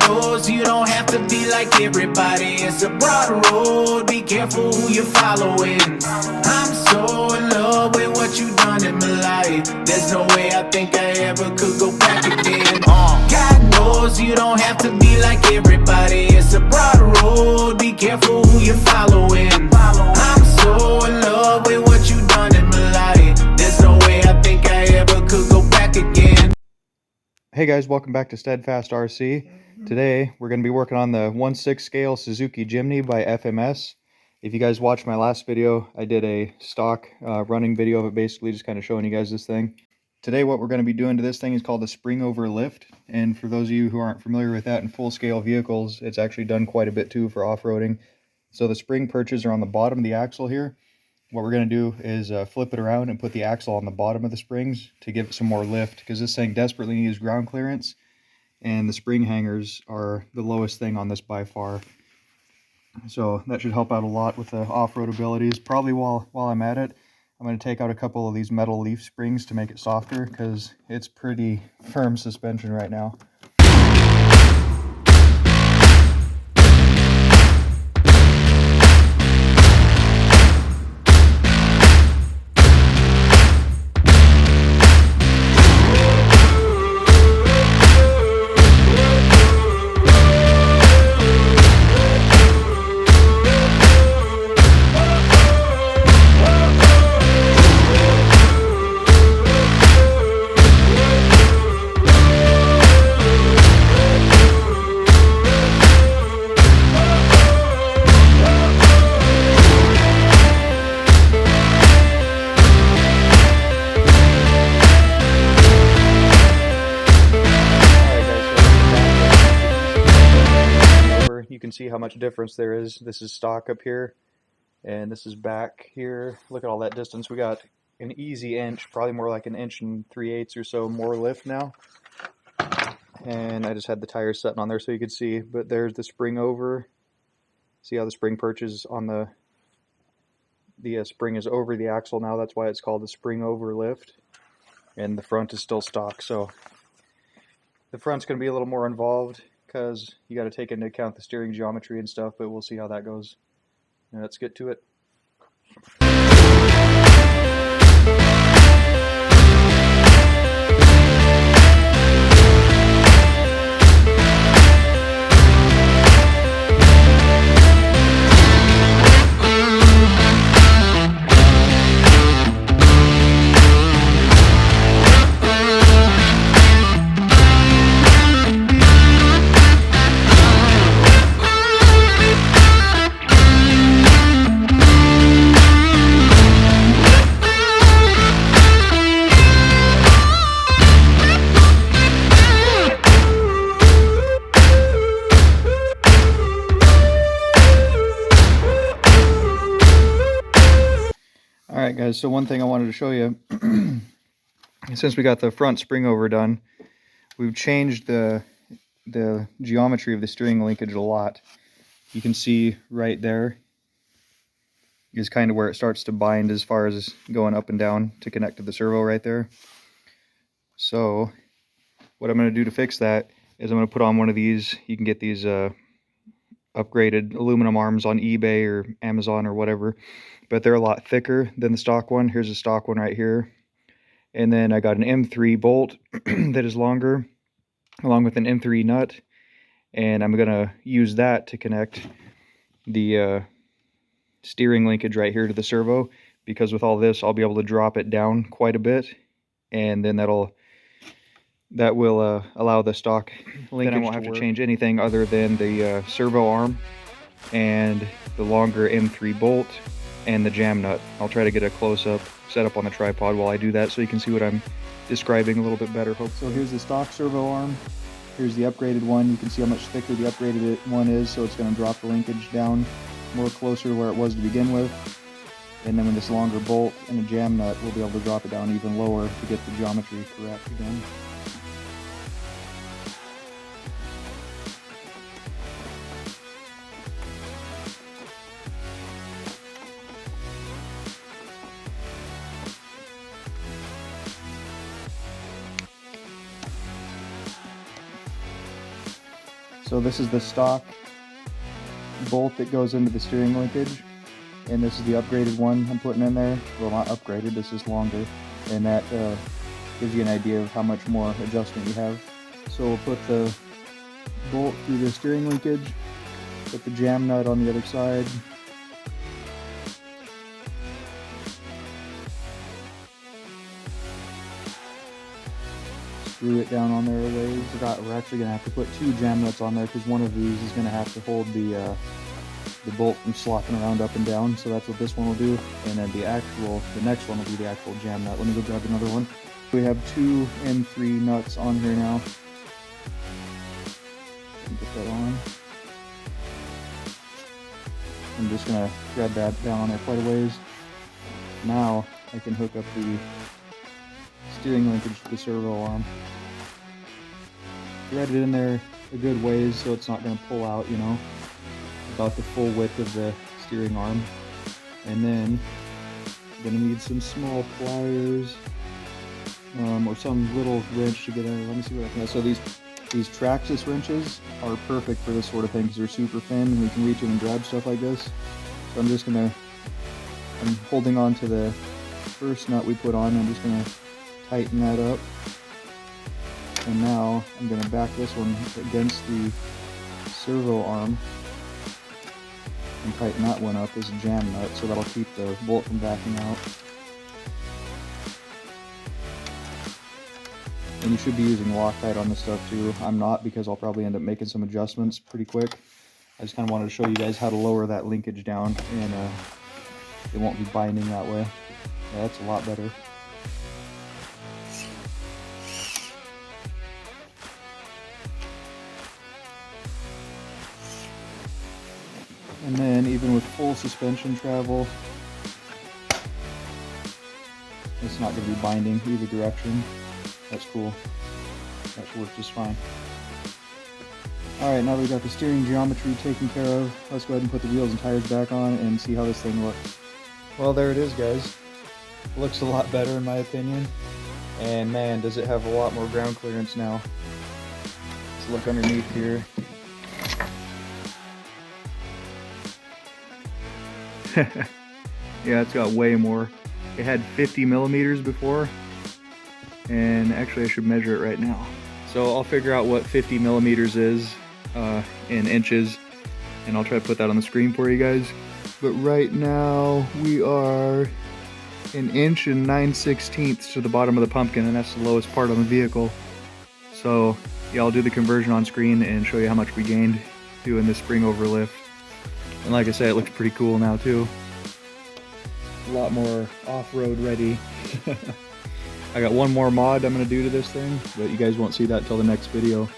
knows you don't have to be like everybody. It's a broad road, be careful who you're following. I'm so in love with what you done in my life. There's no way I think I ever could go back again. God knows you don't have to be like everybody. It's a broad road, be careful who you're following. I'm so in love with what you done in my life. There's no way I think I ever could go back again. Hey guys, welcome back to Steadfast RC. Today we're going to be working on the 1/6 scale Suzuki Jimny by FMS. If you guys watched my last video, I did a stock running video of it, basically just kind of showing you guys this thing. Today what we're going to be doing to this thing is called the spring over lift, and for those of you who aren't familiar with that in full scale vehicles, it's actually done quite a bit too for off-roading. So the spring perches are on the bottom of the axle here. What we're going to do is flip it around and put the axle on the bottom of the springs to give it some more lift, because this thing desperately needs ground clearance, and the spring hangers are the lowest thing on this by far. So that should help out a lot with the off-road abilities. Probably while I'm at it, I'm going to take out a couple of these metal leaf springs to make it softer, because it's pretty firm suspension right now. You can see how much difference there is. This is stock up here, and this is back here. Look at all that distance. We got an easy inch, probably more like 1 3/8 or so more lift now. And I just had the tires sitting on there so you could see. But there's the spring over. See how the spring perches on the spring is over the axle now. That's why it's called the spring over lift. And the front is still stock. So the front's going to be a little more involved, because you got to take into account the steering geometry and stuff, but we'll see how that goes. And let's get to it. Alright guys, so one thing I wanted to show you, since we got the front spring over done, we've changed the geometry of the steering linkage a lot. You can see right there is kind of where it starts to bind as far as going up and down to connect to the servo right there. So what I'm going to do to fix that is I'm going to put on one of these. You can get these upgraded aluminum arms on eBay or Amazon or whatever, but they're a lot thicker than the stock one. Here's a stock one right here, and then I got an M3 bolt that is longer, along with an M3 nut, and I'm gonna use that to connect the steering linkage right here to the servo, because with all this I'll be able to drop it down quite a bit, and then that will allow the stock linkage. Then I won't have to change anything other than the servo arm and the longer M3 bolt and the jam nut. I'll try to get a close-up set up on the tripod while I do that, so you can see what I'm describing a little bit better. So here's the stock servo arm. Here's the upgraded one. You can see how much thicker the upgraded one is, so it's going to drop the linkage down more closer to where it was to begin with. And then with this longer bolt and a jam nut, we'll be able to drop it down even lower to get the geometry correct again. So this is the stock bolt that goes into the steering linkage, and this is the upgraded one I'm putting in there. Well, not upgraded, this is longer, and that gives you an idea of how much more adjustment you have. So we'll put the bolt through the steering linkage, put the jam nut on the other side, screw it down on there a ways. We're actually going to have to put 2 jam nuts on there because one of these is going to have to hold the bolt from slopping around up and down, so that's what this one will do. And then the next one will be the actual jam nut. Let me go grab another one. We have 2 and 3 nuts on here now. Put that on. I'm just going to thread that down on there quite a ways. Now I can hook up the steering linkage to the servo arm. Thread it in there a good ways so it's not going to pull out, you know, about the full width of the steering arm. And then I'm going to need some small pliers or some little wrench to get in there. Let me see what I can do. So these Traxxas wrenches are perfect for this sort of thing because they're super thin and we can reach them and grab stuff like this. So I'm holding on to the first nut we put on. I'm just going to tighten that up. And now I'm going to back this one against the servo arm and tighten that one up as a jam nut, so that'll keep the bolt from backing out. And you should be using Loctite on this stuff too. I'm not, because I'll probably end up making some adjustments pretty quick. I just kind of wanted to show you guys how to lower that linkage down, and it won't be binding that way. Yeah, that's a lot better. And then even with full suspension travel, it's not going to be binding either direction. That's cool. That should work just fine. Alright, now that we've got the steering geometry taken care of, let's go ahead and put the wheels and tires back on and see how this thing looks. Well, there it is, guys. It looks a lot better in my opinion. And man, does it have a lot more ground clearance now. Let's look underneath here. Yeah, it's got way more. It had 50 millimeters before, and actually I should measure it right now. So I'll figure out what 50 millimeters is in inches, and I'll try to put that on the screen for you guys. But right now we are 1 inch and 9/16 to the bottom of the pumpkin, and that's the lowest part on the vehicle. So yeah, I'll do the conversion on screen and show you how much we gained doing this spring over lift. And like I said, it looks pretty cool now too. A lot more off-road ready. I got one more mod I'm going to do to this thing, but you guys won't see that till the next video.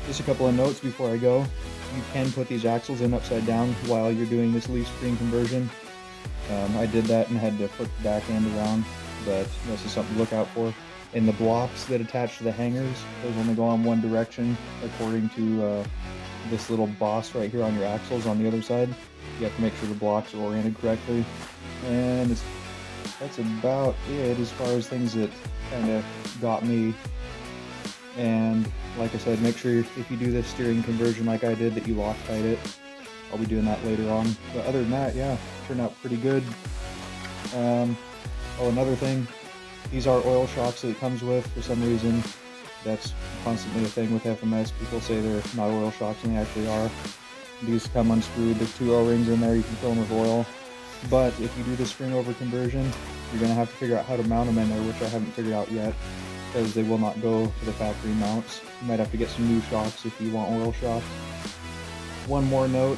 Just a couple of notes before I go. You can put these axles in upside down while you're doing this leaf spring conversion. I did that and had to flip the back end around, but this is something to look out for. And the blocks that attach to the hangers, those only go in one direction according to this little boss right here on your axles on the other side. You have to make sure the blocks are oriented correctly. And that's about it as far as things that kind of got me. And like I said, make sure if you do this steering conversion like I did that you Loctite it. I'll be doing that later on. But other than that, yeah, turned out pretty good. Oh, another thing, these are oil shocks that it comes with. For some reason, that's constantly a thing with FMS. People say they're not oil shocks, and they actually are. These come unscrewed. There's 2 O-rings in there. You can fill them with oil. But if you do the spring over conversion, you're going to have to figure out how to mount them in there, which I haven't figured out yet, because they will not go to the factory mounts. You might have to get some new shocks if you want oil shocks. One more note,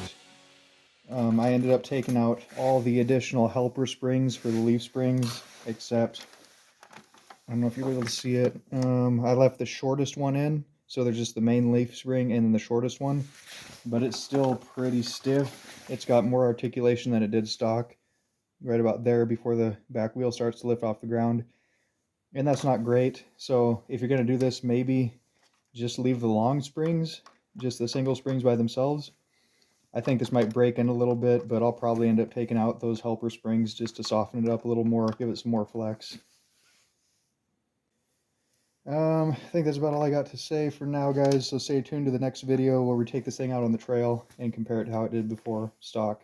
I ended up taking out all the additional helper springs for the leaf springs, except, I don't know if you'll be able to see it, I left the shortest one in, so there's just the main leaf spring and then the shortest one, but it's still pretty stiff. It's got more articulation than it did stock, right about there before the back wheel starts to lift off the ground. And that's not great. So if you're going to do this, maybe just leave the long springs, just the single springs by themselves. I think this might break in a little bit, but I'll probably end up taking out those helper springs just to soften it up a little more, give it some more flex. I think that's about all I got to say for now, guys. So stay tuned to the next video where we take this thing out on the trail and compare it to how it did before stock.